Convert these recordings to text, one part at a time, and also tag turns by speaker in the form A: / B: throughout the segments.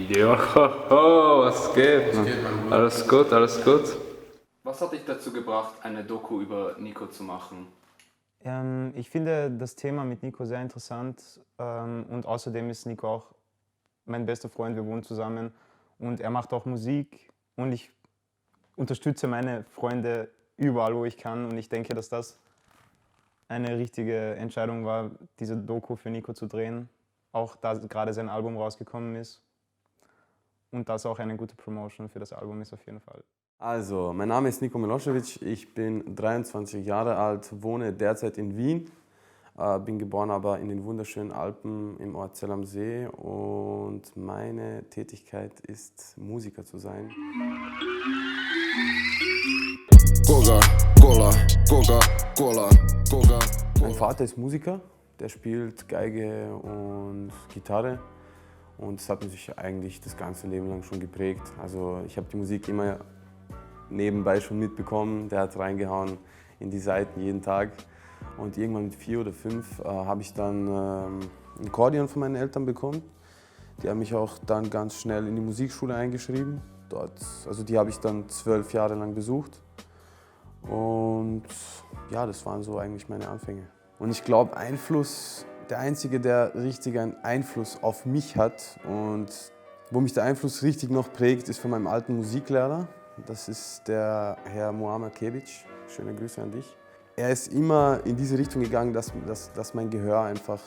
A: Ja, was geht?
B: Was geht, mein Bruder?
A: Alles gut, alles gut. Was hat dich dazu gebracht, eine Doku über Nico zu machen?
C: Ich finde das Thema mit Nico sehr interessant und außerdem ist Nico auch mein bester Freund, wir wohnen zusammen und er macht auch Musik und ich unterstütze meine Freunde überall, wo ich kann und ich denke, dass das eine richtige Entscheidung war, diese Doku für Nico zu drehen, auch da gerade sein Album rausgekommen ist und das auch eine gute Promotion für das Album ist auf jeden Fall.
B: Also, mein Name ist Nico Milošević, ich bin 23 Jahre alt, wohne derzeit in Wien, bin geboren aber in den wunderschönen Alpen im Ort Zell am See und meine Tätigkeit ist, Musiker zu sein.
D: Coca-Cola, Coca-Cola, Coca.
B: Mein Vater ist Musiker, der spielt Geige und Gitarre und das hat mich eigentlich das ganze Leben lang schon geprägt. Also ich habe die Musik immer nebenbei schon mitbekommen, der hat reingehauen in die Saiten jeden Tag. Und irgendwann mit 4 oder 5 habe ich dann ein Akkordeon von meinen Eltern bekommen. Die haben mich auch dann ganz schnell in die Musikschule eingeschrieben. Also die habe ich dann 12 Jahre lang besucht. Und ja, das waren so eigentlich meine Anfänge. Und ich glaube, der Einzige, der richtig einen Einfluss auf mich hat und wo mich der Einfluss richtig noch prägt, ist von meinem alten Musiklehrer. Das ist der Herr Muammer Kebic. Schöne Grüße an dich. Er ist immer in diese Richtung gegangen, dass mein Gehör einfach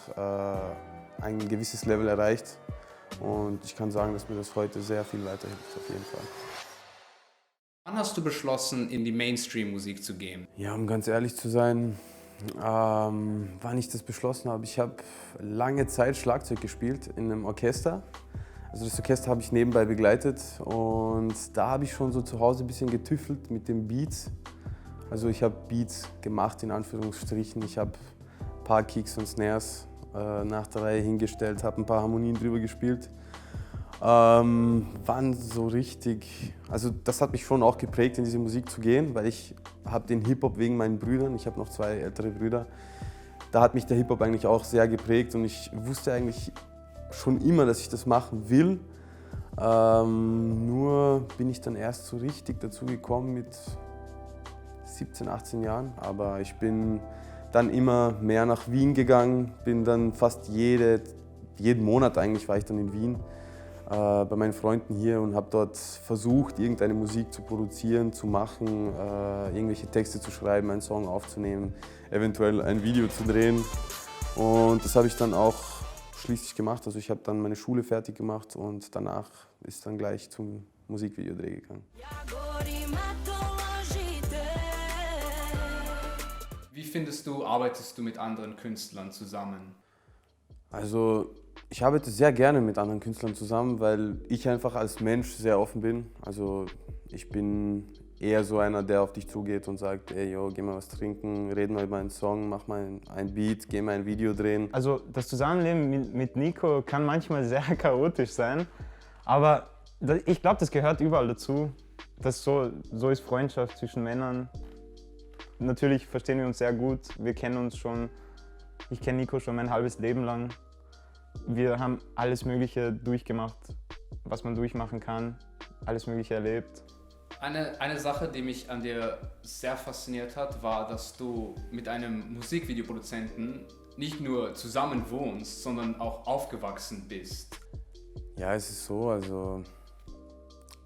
B: ein gewisses Level erreicht. Und ich kann sagen, dass mir das heute sehr viel weiterhilft, auf jeden Fall.
A: Wann hast du beschlossen, in die Mainstream-Musik zu gehen?
B: Ja, um ganz ehrlich zu sein, wann ich das beschlossen habe, ich habe lange Zeit Schlagzeug gespielt in einem Orchester. Also das Orchester habe ich nebenbei begleitet und da habe ich schon so zu Hause ein bisschen getüffelt mit den Beats. Also ich habe Beats gemacht in Anführungsstrichen, ich habe ein paar Kicks und Snares nach der Reihe hingestellt, habe ein paar Harmonien drüber gespielt. Wann so richtig, also das hat mich schon auch geprägt, in diese Musik zu gehen, weil ich habe den Hip-Hop wegen meinen Brüdern, ich habe noch 2 ältere Brüder, da hat mich der Hip-Hop eigentlich auch sehr geprägt und ich wusste eigentlich schon immer, dass ich das machen will. Nur bin ich dann erst so richtig dazu gekommen mit 17, 18 Jahren, aber ich bin dann immer mehr nach Wien gegangen, bin dann fast jeden Monat eigentlich war ich dann in Wien. Bei meinen Freunden hier und habe dort versucht, irgendeine Musik zu produzieren, zu machen, irgendwelche Texte zu schreiben, einen Song aufzunehmen, eventuell ein Video zu drehen. Und das habe ich dann auch schließlich gemacht. Also ich habe dann meine Schule fertig gemacht und danach ist dann gleich zum Musikvideodreh gegangen.
A: Wie findest du, arbeitest du mit anderen Künstlern zusammen?
B: Also ich arbeite sehr gerne mit anderen Künstlern zusammen, weil ich einfach als Mensch sehr offen bin. Also ich bin eher so einer, der auf dich zugeht und sagt, ey, yo, geh mal was trinken, reden mal über einen Song, mach mal ein Beat, geh mal ein Video drehen.
C: Also das Zusammenleben mit Nico kann manchmal sehr chaotisch sein, aber ich glaube, das gehört überall dazu. So ist Freundschaft zwischen Männern. Natürlich verstehen wir uns sehr gut, wir kennen uns schon, ich kenne Nico schon mein halbes Leben lang. Wir haben alles Mögliche durchgemacht, was man durchmachen kann, alles Mögliche erlebt.
A: Eine Sache, die mich an dir sehr fasziniert hat, war, dass du mit einem Musikvideoproduzenten nicht nur zusammen wohnst, sondern auch aufgewachsen bist.
B: Ja, es ist so, also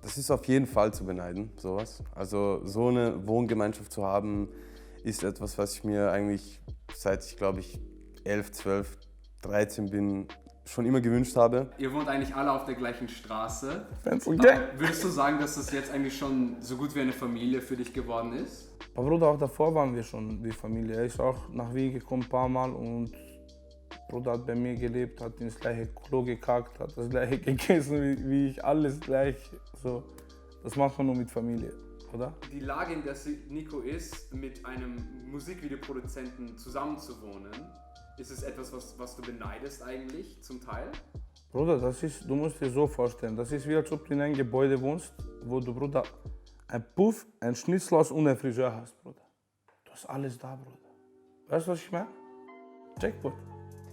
B: das ist auf jeden Fall zu beneiden, sowas. Also so eine Wohngemeinschaft zu haben, ist etwas, was ich mir eigentlich seit ich glaube ich 11, 12, 13 bin, schon immer gewünscht habe.
A: Ihr wohnt eigentlich alle auf der gleichen Straße.
E: Okay.
A: Aber würdest du sagen, dass das jetzt eigentlich schon so gut wie eine Familie für dich geworden ist?
E: Aber Bruder, auch davor waren wir schon wie Familie. Er ist auch nach Wien gekommen ein paar Mal und Bruder hat bei mir gelebt, hat ins gleiche Klo gekackt, hat das gleiche gegessen wie ich, alles gleich. So, das macht man nur mit Familie, oder?
A: Die Lage, in der Nico ist, mit einem Musikvideoproduzenten zusammenzuwohnen, ist es etwas, was du beneidest eigentlich zum Teil?
E: Bruder, du musst dir so vorstellen, das ist wie als ob du in einem Gebäude wohnst, wo du, Bruder, ein Puff, ein Schnitzelhaus und ein Friseur hast, Bruder. Du hast alles da, Bruder. Weißt du, was ich meine? Jackpot.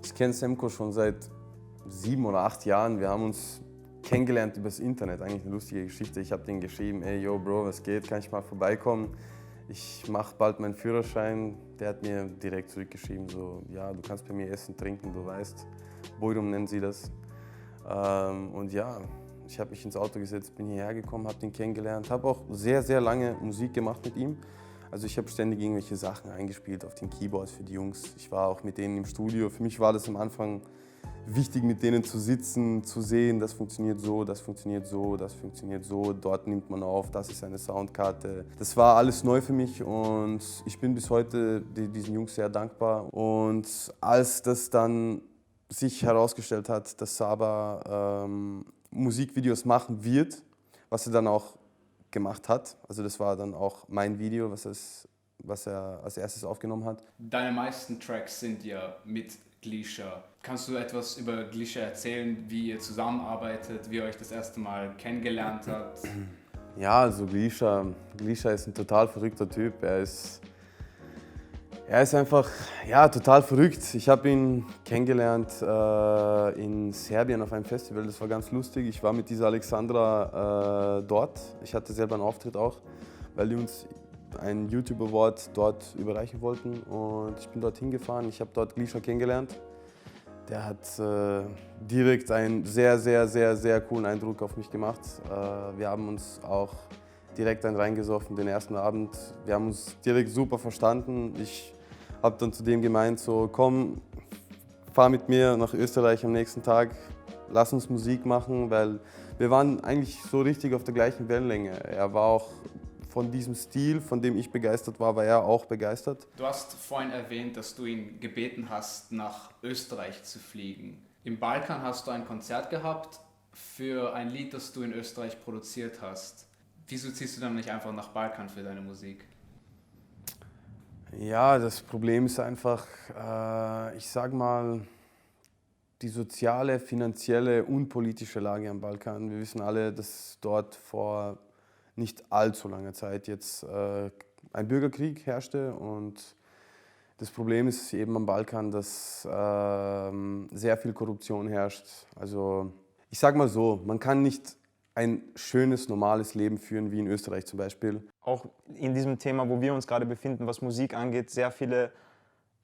B: Ich kenne Semko schon seit 7 oder 8 Jahren. Wir haben uns kennengelernt übers Internet, eigentlich eine lustige Geschichte. Ich habe den geschrieben, ey, yo Bro, was geht, kann ich mal vorbeikommen? Ich mache bald meinen Führerschein. Der hat mir direkt zurückgeschrieben, so, ja, du kannst bei mir essen, trinken, du weißt. Boidum nennen sie das. Und ja, ich habe mich ins Auto gesetzt, bin hierher gekommen, habe den kennengelernt, habe auch sehr, sehr lange Musik gemacht mit ihm. Also ich habe ständig irgendwelche Sachen eingespielt auf den Keyboards für die Jungs. Ich war auch mit denen im Studio. Für mich war das am Anfang wichtig, mit denen zu sitzen, zu sehen, das funktioniert so, das funktioniert so, das funktioniert so, dort nimmt man auf, das ist eine Soundkarte. Das war alles neu für mich und ich bin bis heute diesen Jungs sehr dankbar. Und als das dann sich herausgestellt hat, dass Saba Musikvideos machen wird, was er dann auch gemacht hat, also das war dann auch mein Video, was er als erstes aufgenommen hat.
A: Deine meisten Tracks sind ja mit Glisha. Kannst du etwas über Glisha erzählen, wie ihr zusammenarbeitet, wie ihr euch das erste Mal kennengelernt habt?
B: Ja, also Glisha ist ein total verrückter Typ. Er ist einfach total verrückt. Ich habe ihn kennengelernt in Serbien auf einem Festival, das war ganz lustig. Ich war mit dieser Alexandra dort. Ich hatte selber einen Auftritt auch, weil die uns einen YouTube Award dort überreichen wollten. Und ich bin dort hingefahren, ich habe dort Glisha kennengelernt. Der hat direkt einen sehr, sehr, sehr, sehr coolen Eindruck auf mich gemacht. Wir haben uns auch direkt einen reingesoffen den ersten Abend. Wir haben uns direkt super verstanden. Ich habe dann zu dem gemeint, so komm, fahr mit mir nach Österreich am nächsten Tag, lass uns Musik machen, weil wir waren eigentlich so richtig auf der gleichen Wellenlänge. Er war auch von diesem Stil, von dem ich begeistert war er auch begeistert.
A: Du hast vorhin erwähnt, dass du ihn gebeten hast, nach Österreich zu fliegen. Im Balkan hast du ein Konzert gehabt für ein Lied, das du in Österreich produziert hast. Wieso ziehst du dann nicht einfach nach Balkan für deine Musik?
B: Ja, das Problem ist einfach, ich sag mal, die soziale, finanzielle und politische Lage am Balkan. Wir wissen alle, dass dort vor nicht allzu langer Zeit jetzt ein Bürgerkrieg herrschte und das Problem ist eben am Balkan, dass sehr viel Korruption herrscht. Also ich sag mal so, man kann nicht ein schönes, normales Leben führen, wie in Österreich zum Beispiel.
C: Auch in diesem Thema, wo wir uns gerade befinden, was Musik angeht, sehr viele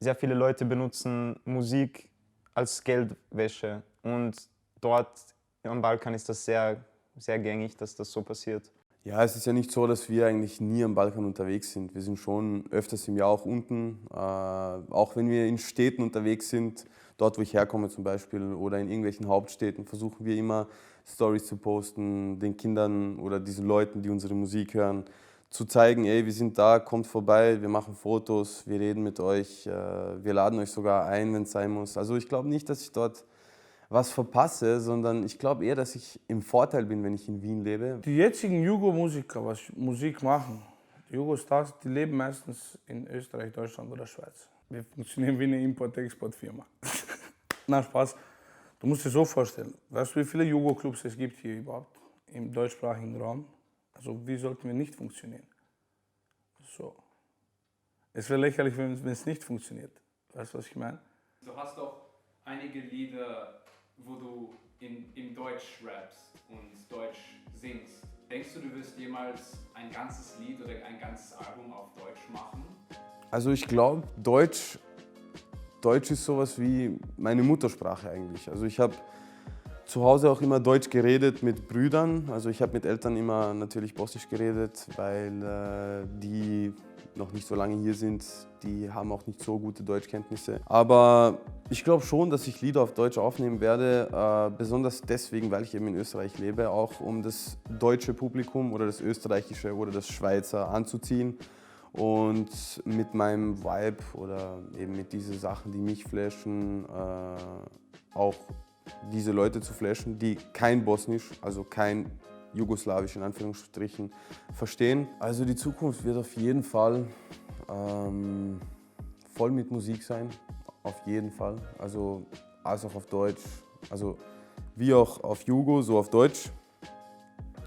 C: Leute benutzen Musik als Geldwäsche. Und dort am Balkan ist das sehr, sehr gängig, dass das so passiert.
B: Ja, es ist ja nicht so, dass wir eigentlich nie am Balkan unterwegs sind. Wir sind schon öfters im Jahr auch unten. Auch wenn wir in Städten unterwegs sind, dort wo ich herkomme zum Beispiel, oder in irgendwelchen Hauptstädten, versuchen wir immer Stories zu posten, den Kindern oder diesen Leuten, die unsere Musik hören, zu zeigen, ey, wir sind da, kommt vorbei, wir machen Fotos, wir reden mit euch, wir laden euch sogar ein, wenn es sein muss. Also ich glaube nicht, dass ich dort was verpasse, sondern ich glaube eher, dass ich im Vorteil bin, wenn ich in Wien lebe.
E: Die jetzigen Jugo-Musiker, was Musik machen, die Jugostars, die leben meistens in Österreich, Deutschland oder Schweiz. Wir funktionieren wie eine Import-Export-Firma. Na, Spaß. Du musst dir so vorstellen, weißt du, wie viele Jugo-Clubs es gibt hier überhaupt im deutschsprachigen Raum? Also wie sollten wir nicht funktionieren? So. Es wäre lächerlich, wenn es nicht funktioniert. Weißt du, was ich meine?
A: Du hast doch einige Lieder, wo du in Deutsch rappst und Deutsch singst. Denkst du, du wirst jemals ein ganzes Lied oder ein ganzes Album auf Deutsch machen?
B: Also ich glaube, Deutsch ist sowas wie meine Muttersprache eigentlich. Also ich habe zu Hause auch immer Deutsch geredet mit Brüdern. Also ich habe mit Eltern immer natürlich Bosnisch geredet, weil die noch nicht so lange hier sind. Die haben auch nicht so gute Deutschkenntnisse. Aber ich glaube schon, dass ich Lieder auf Deutsch aufnehmen werde, besonders deswegen, weil ich eben in Österreich lebe, auch um das deutsche Publikum oder das österreichische oder das Schweizer anzuziehen und mit meinem Vibe oder eben mit diesen Sachen, die mich flashen, auch diese Leute zu flashen, die kein Bosnisch, also kein Jugoslawisch in Anführungsstrichen, verstehen. Also die Zukunft wird auf jeden Fall voll mit Musik sein, auf jeden Fall. Also auch auf Deutsch, also wie auch auf Jugo, so auf Deutsch,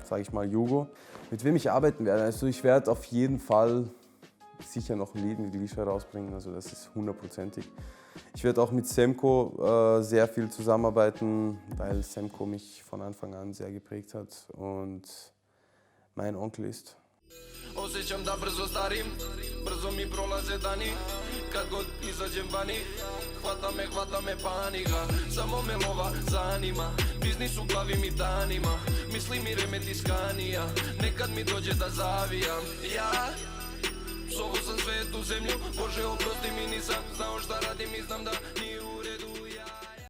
B: sage ich mal Jugo. Mit wem ich arbeiten werde, also ich werde auf jeden Fall sicher noch ein Lied mit Glisha rausbringen, also das ist hundertprozentig. Ich werde auch mit Semko sehr viel zusammenarbeiten, weil Semko mich von Anfang an sehr geprägt hat und mein Onkel ist.
D: Osjećam da brzo starim, brzo mi prolaze dani. Kad god izađem vani, hvata me panika. Samo me lova zanima, biznis u glavi mi danima. Misli mi remeti skanija, nekad mi dođe da zavijam. Ja, psovo sam svetu zemlju, Bože oprosti mi nisam znao šta radim i znam da